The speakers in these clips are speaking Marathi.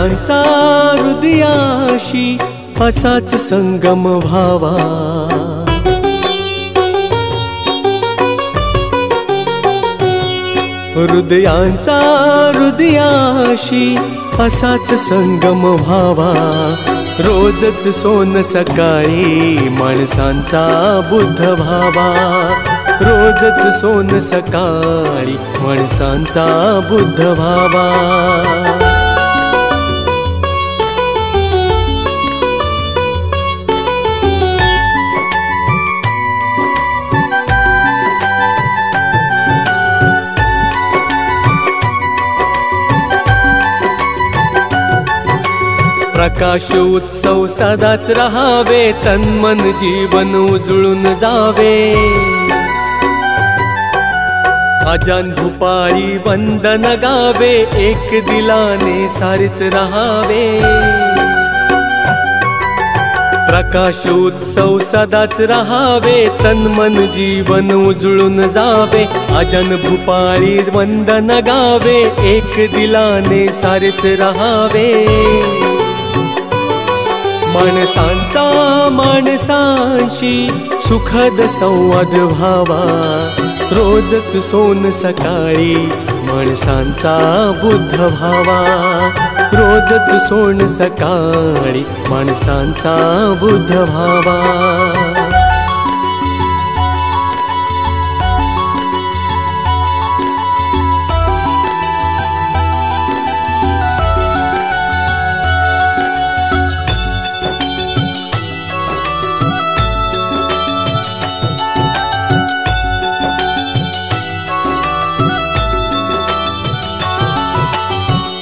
हृदयांचा हृदयाशी असाच संगम व्हावा। हृदयांचा हृदयाशी असाच संगम व्हावा। रोजच सोन सकाळी माणसांचा बुद्ध व्हावा। रोजच सोन सकाळी माणसांचा बुद्ध व्हावा। प्रकाश उत्सव सदाच रहावे, तन मन जीवन उजळून जावे। अजान भूपाळी वंदन गावे, एक दिलाने सारेच रहावे। प्रकाश उत्सव सदाच रहावे, तन मन जीवन उजळून जावे। अजान भूपाळी वंदन गावे, एक दिलाने सारेच रहावे। माणसांचा माणसांशी सुखद संवाद व्हावा। रोजच सोन सकाळी माणसांचा बुद्ध व्हावा। रोजच सोन सकाळी माणसांचा बुद्ध व्हावा।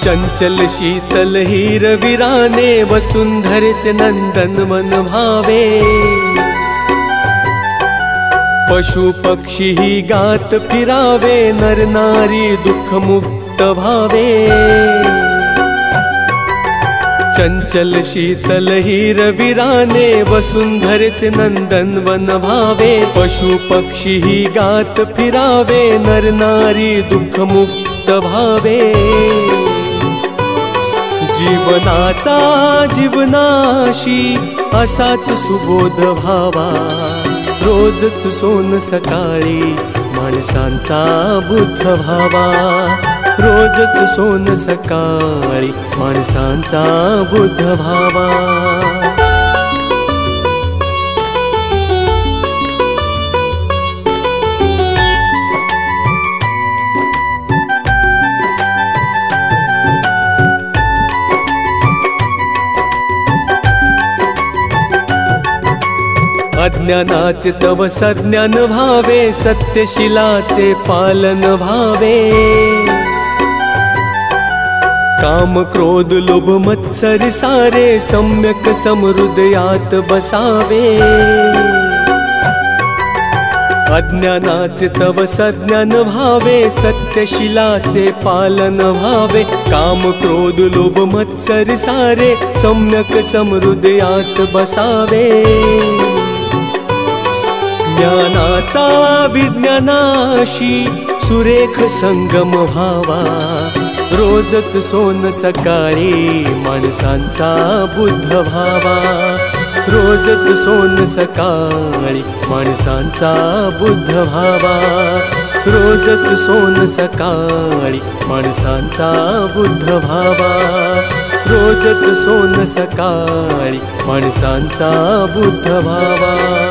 चंचल शीतल हिरविराने वसुंधरेचे नंदनवन व्हावे। पशु पक्षी ही गात फिरावे, नर नारी दुःखमुक्त व्हावे। चंचल शीतल हिरविराने वसुंधरेचे नंदनवन व्हावे। पशु पक्षी ही गात फिरावे, नर नारी दुःखमुक्त व्हावे। जीवनाचा जीवनाशी असाच सुबोध व्हावा। रोजच सोन सकाळी माणसांचा बुद्ध व्हावा। रोजच सोन सकाळी माणसांचा बुद्ध व्हावा। अज्ञानाचे तव सज्ञान व्हावे, सत्यशिलाचे पालन व्हावे। काम क्रोध लोभ मत्सर सारे सम्यक समहृदयात बसावे। अज्ञानाचे तव सज्ञान व्हावे, सत्यशिलाचे पालन व्हावे। काम क्रोध लोभ मत्सर सारे सम्यक समहृदयात बसावे। ज्ञानाचा विज्ञानाशी सुरेख संगम व्हावा। रोजच सोन सकाळी माणसांचा बुद्ध व्हावा। रोजच सोन सकाळी माणसांचा बुद्ध व्हावा। रोजच सोन सकाळी माणसांचा बुद्ध व्हावा। रोजच सोन सकाळी माणसांचा बुद्ध व्हावा।